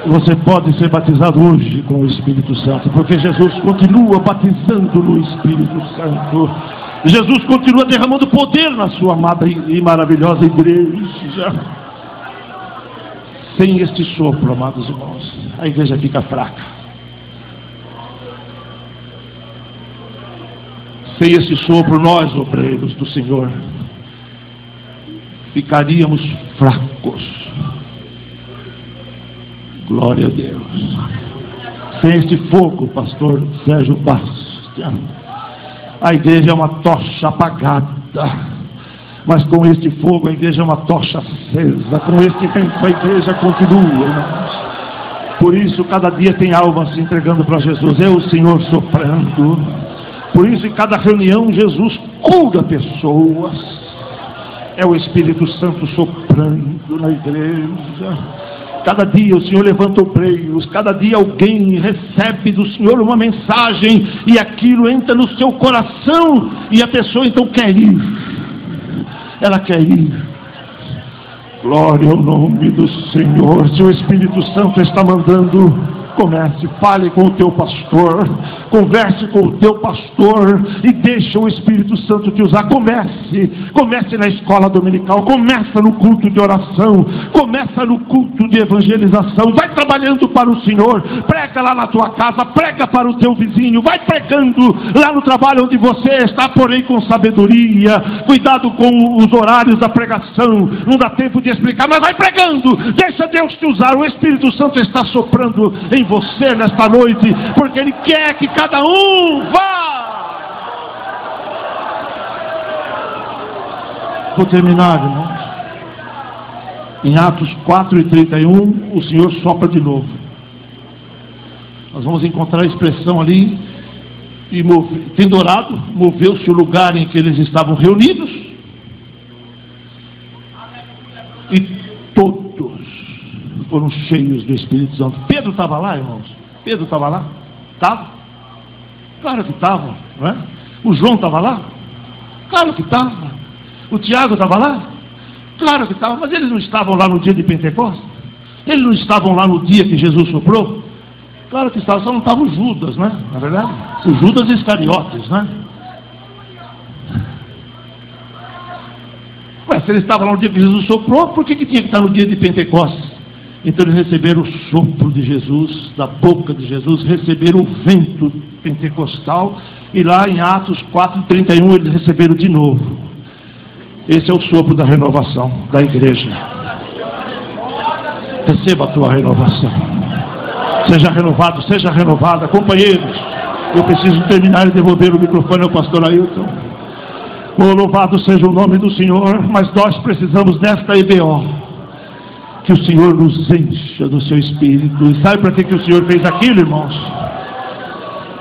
Você pode ser batizado hoje com o Espírito Santo, porque Jesus continua batizando no Espírito Santo. Jesus continua derramando poder na sua amada e maravilhosa igreja. Sem este sopro, amados irmãos, a igreja fica fraca. Sem este sopro, nós, obreiros do Senhor, ficaríamos fracos. Glória a Deus. Sem este fogo, pastor Sérgio Bastian, a igreja é uma tocha apagada. Mas com este fogo a igreja é uma tocha acesa. Com este vento a igreja continua, irmãos. Por isso cada dia tem almas se entregando para Jesus. É o Senhor soprando. Por isso em cada reunião Jesus cura pessoas. É o Espírito Santo soprando na igreja. Cada dia o Senhor levanta obreiros. Cada dia alguém recebe do Senhor uma mensagem, e aquilo entra no seu coração, e a pessoa então quer ir. Ela quer ir. Glória ao nome do Senhor. Se o Espírito Santo está mandando, comece, fale com o teu pastor, converse com o teu pastor e deixa o Espírito Santo te usar. Comece na escola dominical, começa no culto de oração, começa no culto de evangelização, vai trabalhando para o Senhor, prega lá na tua casa, prega para o teu vizinho, vai pregando lá no trabalho onde você está, porém com sabedoria. Cuidado com os horários da pregação, não dá tempo de explicar, mas vai pregando, deixa Deus te usar. O Espírito Santo está soprando em você nesta noite, porque Ele quer que cada um vá. Vou terminar, irmãos. Em Atos 4:31, o Senhor sopra de novo. Nós vamos encontrar a expressão ali, e tendo orado, moveu-se o lugar em que eles estavam reunidos, e todos foram cheios do Espírito Santo. Pedro estava lá, irmãos? Pedro estava lá? Estava? Claro que estava, não é? O João estava lá? Claro que estava. O Tiago estava lá? Claro que estava. Mas eles não estavam lá no dia de Pentecostes? Eles não estavam lá no dia que Jesus soprou? Claro que estavam, só não estava o Judas, né? Na verdade, o Judas Iscariotes, né? Ué, se eles estavam lá no dia que Jesus soprou, por que tinha que estar no dia de Pentecostes? Então eles receberam o sopro de Jesus, da boca de Jesus, receberam o vento pentecostal, e lá em Atos 4:31 eles receberam de novo. Esse é o sopro da renovação da igreja. Receba a tua renovação. Seja renovado, seja renovada. Companheiros, eu preciso terminar e devolver o microfone ao pastor Ailton. Oh, louvado seja o nome do Senhor, mas nós precisamos desta EBO. Que o Senhor nos encha do seu Espírito. E sabe para que o Senhor fez aquilo, irmãos?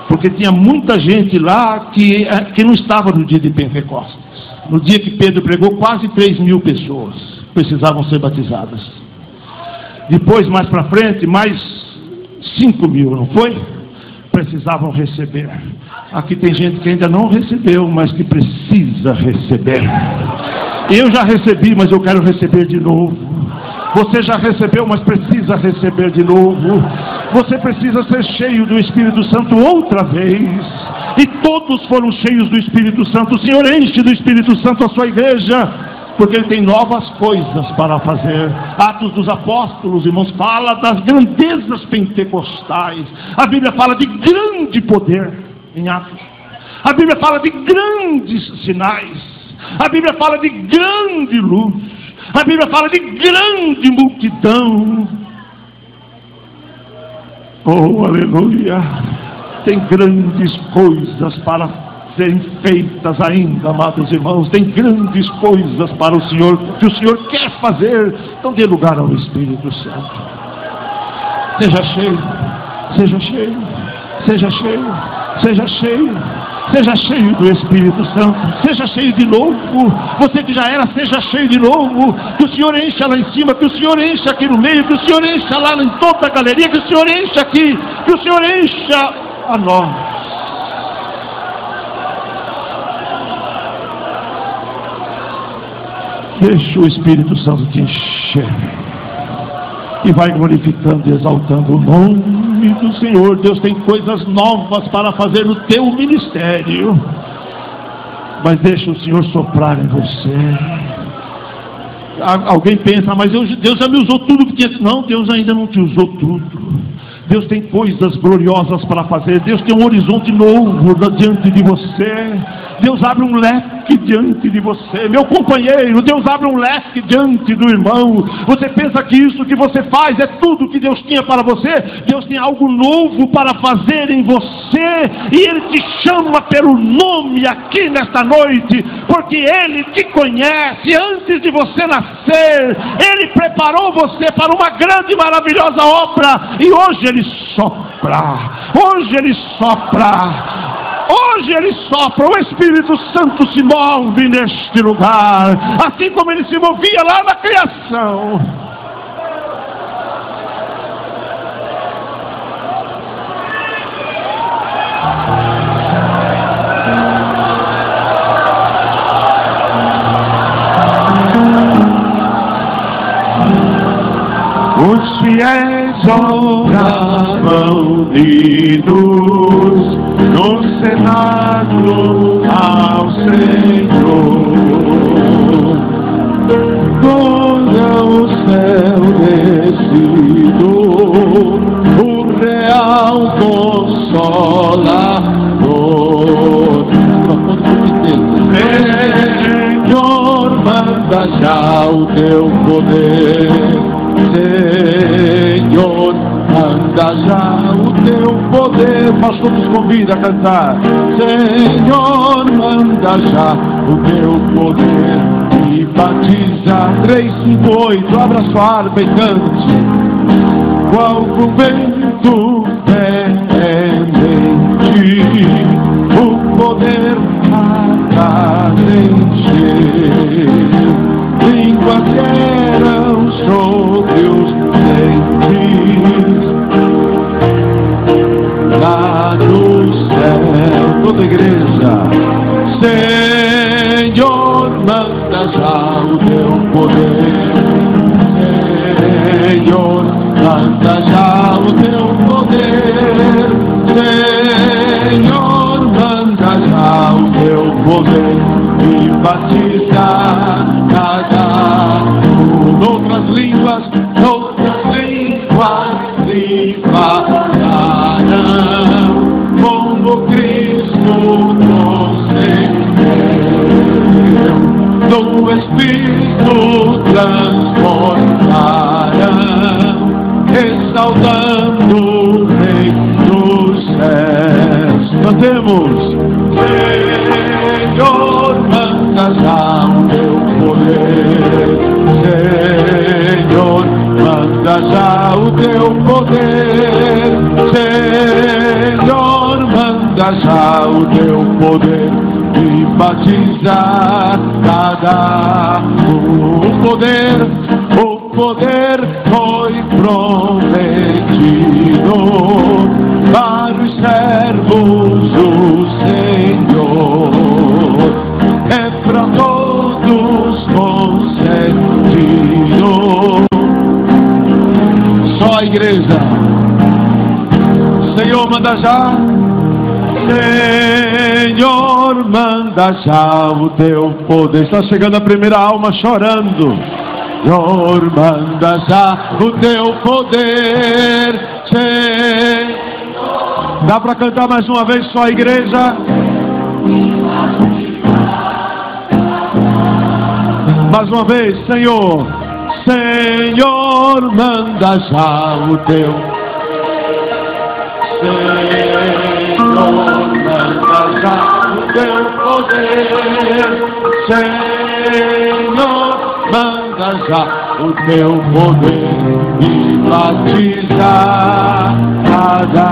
Porque tinha muita gente lá que não estava no dia de Pentecostes. No dia que Pedro pregou, quase 3.000 pessoas precisavam ser batizadas. Depois, mais para frente, mais 5.000, não foi? Precisavam receber. Aqui tem gente que ainda não recebeu, mas que precisa receber. Eu já recebi, mas eu quero receber de novo. Você já recebeu, mas precisa receber de novo. Você precisa ser cheio do Espírito Santo outra vez. E todos foram cheios do Espírito Santo. O Senhor enche do Espírito Santo a sua igreja, porque Ele tem novas coisas para fazer. Atos dos Apóstolos, irmãos, fala das grandezas pentecostais. A Bíblia fala de grande poder em Atos. A Bíblia fala de grandes sinais. A Bíblia fala de grande luz. A Bíblia fala de grande multidão. Oh, aleluia. Tem grandes coisas para serem feitas ainda, amados irmãos. Tem grandes coisas para o Senhor, que o Senhor quer fazer. Então dê lugar ao Espírito Santo. Seja cheio, seja cheio, seja cheio, seja cheio. Seja cheio do Espírito Santo. Seja cheio de novo. Você que já era, seja cheio de novo. Que o Senhor encha lá em cima, que o Senhor encha aqui no meio, que o Senhor encha lá em toda a galeria, que o Senhor encha aqui, que o Senhor encha a nós. Deixa o Espírito Santo te encher. E vai glorificando e exaltando o nome do Senhor. Deus tem coisas novas para fazer no teu ministério. Mas deixa o Senhor soprar em você. alguém pensa, mas Deus já me usou tudo que tinha. Não, Deus ainda não te usou tudo. Deus tem coisas gloriosas para fazer. Deus tem um horizonte novo diante de você. Deus abre um leque diante de você, meu companheiro. Deus abre um leque diante do irmão. Você pensa que isso que você faz é tudo que Deus tinha para você? Deus tem algo novo para fazer em você, e Ele te chama pelo nome aqui nesta noite, porque Ele te conhece antes de você nascer. Ele preparou você para uma grande e maravilhosa obra, e hoje Ele sopra. Hoje Ele sopra. Hoje Ele sopra, o Espírito Santo se move neste lugar, assim como Ele se movia lá na criação. Os fiéis oravam unidos no Senado ao Senhor. Toda o céu descido, o real Consolador. Senhor, manda já o teu poder. Senhor, manda já o teu poder. Pastor nos convida a cantar. Senhor, manda já o teu poder e batiza. 3, 5, 8, abra sua harpa e cante. Qual o vento pendente, o poder a encher. Línguas eram sobre os dentes, lá no céu. Toda a igreja. Senhor, manda já o teu poder. Senhor, manda já o teu poder. Senhor, manda já o teu poder e batiza cada um. Noutras línguas falarão, como Cristo concedeu, no Espírito transformarão, exaltando o Rei dos céus. Cantemos. Senhor, manda já o teu poder. Senhor, manda já o teu poder. Senhor, manda já o teu poder e batiza cada um. O poder foi prometido para os servos do Senhor. É para todos concedido. Só a igreja. Senhor, manda já. Senhor, manda já o teu poder. Está chegando a primeira alma chorando. Senhor, manda já o teu poder. Senhor. Dá para cantar mais uma vez só a igreja? Mais uma vez, Senhor. Senhor, manda já o teu. Senhor, manda já o teu poder. Senhor, manda já o teu poder e batiza cada